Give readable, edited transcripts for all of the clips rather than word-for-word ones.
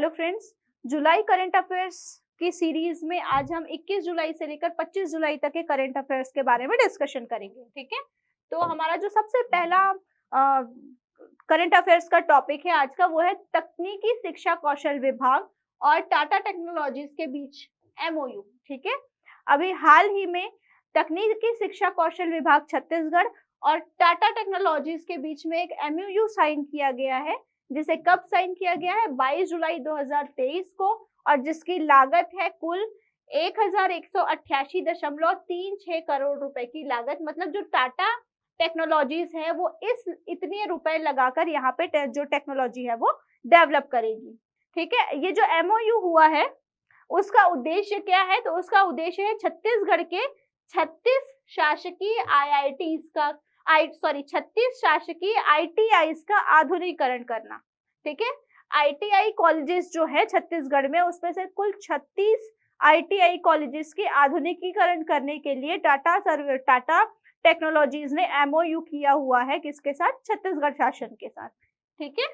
Hello friends, जुलाई current affairs की series में आज हम 21 जुलाई से लेकर 25 जुलाई तक के करंट अफेयर्स के बारे में डिस्कशन करेंगे। ठीक है, तो हमारा जो सबसे पहला करंट अफेयर्स का टॉपिक है आज का, वो है तकनीकी शिक्षा कौशल विभाग और टाटा टेक्नोलॉजीज के बीच एमओयू। ठीक है, अभी हाल ही में तकनीकी शिक्षा कौशल विभाग छत्तीसगढ़ और टाटा टेक्नोलॉजीज के बीच में एक एमओयू साइन किया गया है, जिसे कब साइन किया गया है? 22 जुलाई 2023 को, और जिसकी लागत है कुल 1188.36 करोड़ रुपए की लागत। मतलब जो टाटा टेक्नोलॉजीज है वो इतने रुपए लगाकर यहाँ पे जो टेक्नोलॉजी है वो डेवलप करेगी। ठीक है, ये जो एमओयू हुआ है उसका उद्देश्य क्या है? तो उसका उद्देश्य है छत्तीसगढ़ के 36 शासकीय आईआईटीज का 36 शासकीय आईटीआईज का आधुनिकीकरण करना। ठीक है, आईटीआई कॉलेजेस जो है छत्तीसगढ़ में, उसमें से कुल 36 आईटीआई कॉलेजेस के आधुनिकीकरण करने के लिए टाटा टेक्नोलॉजीज ने एमओयू किया हुआ है। किसके साथ? छत्तीसगढ़ शासन के साथ। ठीक है,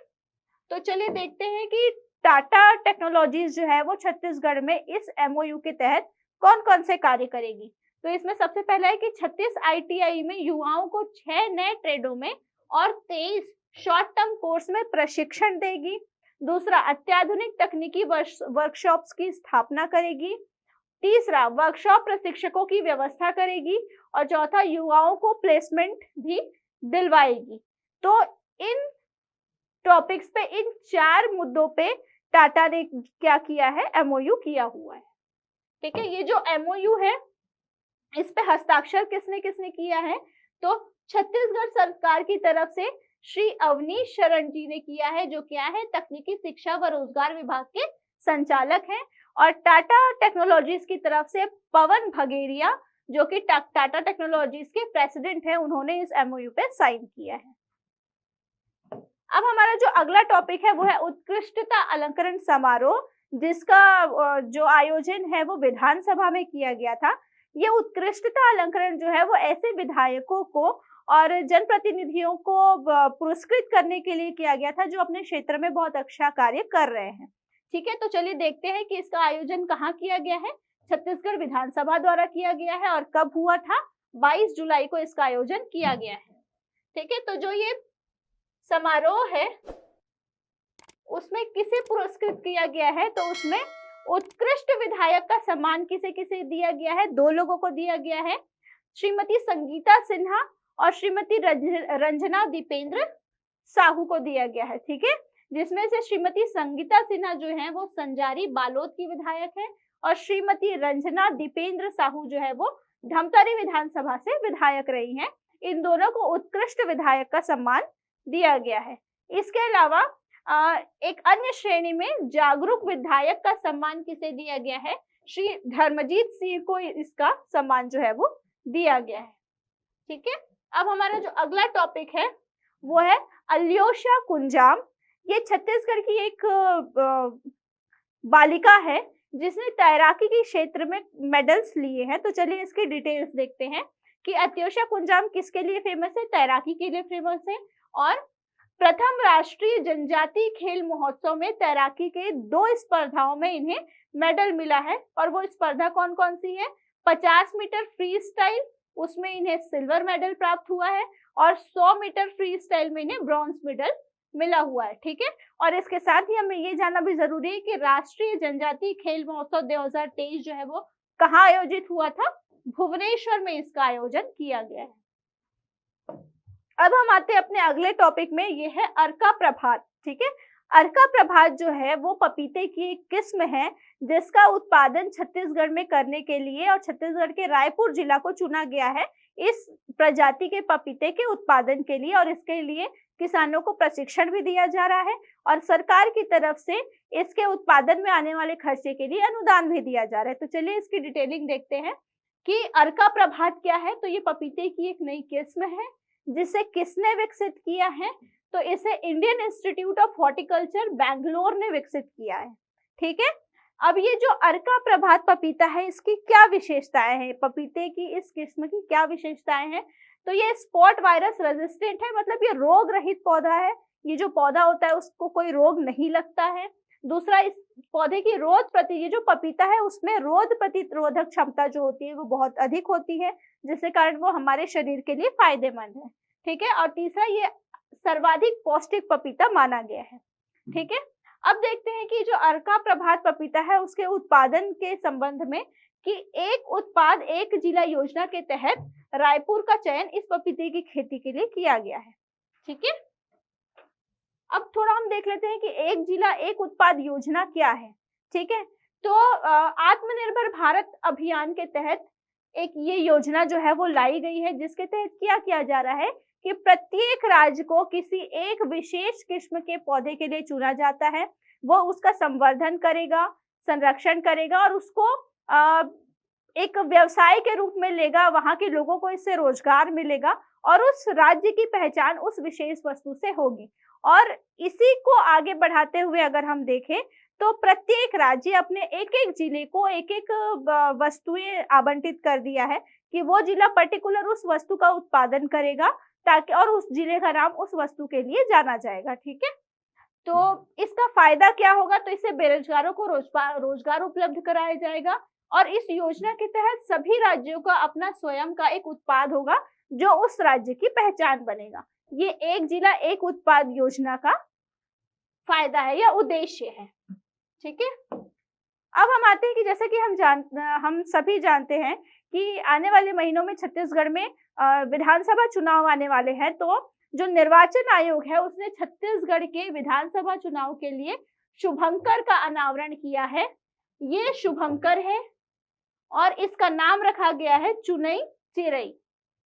तो चलिए देखते हैं कि टाटा टेक्नोलॉजीज जो है वो छत्तीसगढ़ में इस एमओयू के तहत कौन कौन से कार्य करेगी। तो इसमें सबसे पहला है कि 36 आईटीआई में युवाओं को 6 नए ट्रेडों में और 23 शॉर्ट टर्म कोर्स में प्रशिक्षण देगी। दूसरा, अत्याधुनिक तकनीकी वर्कशॉप्स की स्थापना करेगी। तीसरा, वर्कशॉप प्रशिक्षकों की व्यवस्था करेगी। और चौथा, युवाओं को प्लेसमेंट भी दिलवाएगी। तो इन टॉपिक्स पे, इन 4 मुद्दों पे टाटा ने क्या किया है? एमओयू किया हुआ है। ठीक है, ये जो एमओयू है इस पे हस्ताक्षर किसने किसने किया है? तो छत्तीसगढ़ सरकार की तरफ से श्री अवनीश शरण जी ने किया है, जो क्या है? तकनीकी शिक्षा व रोजगार विभाग के संचालक हैं। और टाटा टेक्नोलॉजीज की तरफ से पवन भगेरिया, जो कि टाटा टेक्नोलॉजीज के प्रेसिडेंट हैं, उन्होंने इस एमओयू पे साइन किया है। अब हमारा जो अगला टॉपिक है वो है उत्कृष्टता अलंकरण समारोह, जिसका जो आयोजन है वो विधानसभा में किया गया था। ये उत्कृष्टता अलंकरण जो है वो ऐसे विधायकों को और जनप्रतिनिधियों को पुरस्कृत करने के लिए किया गया था जो अपने क्षेत्र में बहुत अच्छा कार्य कर रहे हैं। ठीक है, तो चलिए देखते हैं कि इसका आयोजन कहाँ किया गया है। छत्तीसगढ़ विधानसभा द्वारा किया गया है। और कब हुआ था? 22 जुलाई को इसका आयोजन किया गया है। ठीक है, तो जो ये समारोह है उसमें किसे पुरस्कृत किया गया है? तो उसमें उत्कृष्ट विधायक का सम्मान किसे किसे दिया गया है? 2 लोगों को दिया गया है, श्रीमती संगीता सिन्हा और श्रीमती रंजना दीपेंद्र साहू को दिया गया है। ठीक है, जिसमें से श्रीमती संगीता सिन्हा जो है वो संजारी बालोद की विधायक है और श्रीमती रंजना दीपेंद्र साहू जो है वो धमतरी विधानसभा से विधायक रही हैं। इन दोनों को उत्कृष्ट विधायक का सम्मान दिया गया है। इसके अलावा एक अन्य श्रेणी में जागरूक विधायक का सम्मान किसे दिया गया है? श्री धर्मजीत सिंह को इसका सम्मान जो है वो दिया गया है। ठीक है, अब हमारा जो अगला टॉपिक है वो है अल्योशा कुंजाम। ये छत्तीसगढ़ की एक बालिका है जिसने तैराकी के क्षेत्र में मेडल्स लिए हैं। तो चलिए इसकी डिटेल्स देखते हैं कि अल्योशा कुंजाम किसके लिए फेमस है? तैराकी के लिए फेमस है। और प्रथम राष्ट्रीय जनजातीय खेल महोत्सव में तैराकी के 2 स्पर्धाओं में इन्हें मेडल मिला है। और वो स्पर्धा कौन कौन सी है? 50 मीटर फ्री स्टाइल, उसमें इन्हें सिल्वर मेडल प्राप्त हुआ है। और 100 मीटर फ्री स्टाइल में इन्हें ब्रॉन्ज मेडल मिला हुआ है। ठीक है, और इसके साथ ही हमें ये जानना भी जरूरी है कि राष्ट्रीय जनजातीय खेल महोत्सव 2023 जो है वो कहाँ आयोजित हुआ था? भुवनेश्वर में इसका आयोजन किया गया है। अब हम आते हैं अपने अगले टॉपिक में, ये है अर्का प्रभात। ठीक है, अर्का प्रभात जो है वो पपीते की एक किस्म है जिसका उत्पादन छत्तीसगढ़ में करने के लिए और छत्तीसगढ़ के रायपुर जिला को चुना गया है इस प्रजाति के पपीते के उत्पादन के लिए। और इसके लिए किसानों को प्रशिक्षण भी दिया जा रहा है और सरकार की तरफ से इसके उत्पादन में आने वाले खर्चे के लिए अनुदान भी दिया जा रहा है। तो चलिए इसकी डिटेलिंग देखते हैं कि अर्का प्रभात क्या है। तो ये पपीते की एक नई किस्म है जिसे किसने विकसित किया है? तो इसे Indian institute of horticulture Bangalore ने विकसित किया है। ठीक है, अब ये जो अर्का प्रभात पपीता है इसकी क्या विशेषताएं हैं? पपीते की इस किस्म की क्या विशेषताएं हैं? तो ये स्पॉट वायरस रेजिस्टेंट है, मतलब ये रोग रहित पौधा है। ये जो पौधा होता है उसको कोई रोग नहीं लगता है। दूसरा, इस पौधे की ये जो पपीता है उसमें रोग प्रतिरोधक क्षमता जो होती है वो बहुत अधिक होती है, जिसके कारण वो हमारे शरीर के लिए फायदेमंद है। ठीक है, और तीसरा, ये सर्वाधिक पौष्टिक पपीता माना गया है। ठीक है, अब देखते हैं कि जो अर्का प्रभात पपीता है उसके उत्पादन के संबंध में, कि एक उत्पाद एक जिला योजना के तहत रायपुर का चयन इस पपीते की खेती के लिए किया गया है। ठीक है, अब थोड़ा हम देख लेते हैं कि एक जिला एक उत्पाद योजना क्या है। ठीक है, तो आत्मनिर्भर भारत अभियान के तहत एक ये योजना जो है वो लाई गई है, जिसके तहत क्या किया जा रहा है कि प्रत्येक राज्य को किसी एक विशेष किस्म के पौधे के लिए चुना जाता है, वो उसका संवर्धन करेगा, संरक्षण करेगा और उसको एक व्यवसाय के रूप में लेगा, वहां के लोगों को इससे रोजगार मिलेगा और उस राज्य की पहचान उस विशेष वस्तु से होगी। और इसी को आगे बढ़ाते हुए अगर हम देखें तो प्रत्येक राज्य अपने एक एक जिले को एक एक वस्तुएं आवंटित कर दिया है कि वो जिला पर्टिकुलर उस वस्तु का उत्पादन करेगा, ताकि और उस जिले का नाम उस वस्तु के लिए जाना जाएगा। ठीक है, तो इसका फायदा क्या होगा, तो इससे बेरोजगारों को रोजगार उपलब्ध कराया जाएगा और इस योजना के तहत सभी राज्यों का अपना स्वयं का एक उत्पाद होगा जो उस राज्य की पहचान बनेगा। ये एक जिला एक उत्पाद योजना का फायदा है या उद्देश्य है। ठीक है, अब हम आते हैं कि जैसे कि हम सभी जानते हैं कि आने वाले महीनों में छत्तीसगढ़ में विधानसभा चुनाव आने वाले हैं, तो जो निर्वाचन आयोग है उसने छत्तीसगढ़ के विधानसभा चुनाव के लिए शुभंकर का अनावरण किया है। ये शुभंकर है और इसका नाम रखा गया है चुनई चिरई।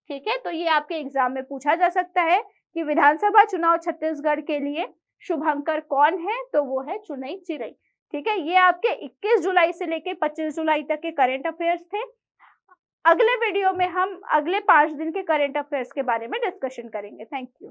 ठीक है, तो ये आपके एग्जाम में पूछा जा सकता है कि विधानसभा चुनाव छत्तीसगढ़ के लिए शुभंकर कौन है, तो वो है चुनई चिरई। ठीक है, ये आपके 21 जुलाई से लेके 25 जुलाई तक के करंट अफेयर्स थे। अगले वीडियो में हम अगले 5 दिन के करंट अफेयर्स के बारे में डिस्कशन करेंगे। Thank you.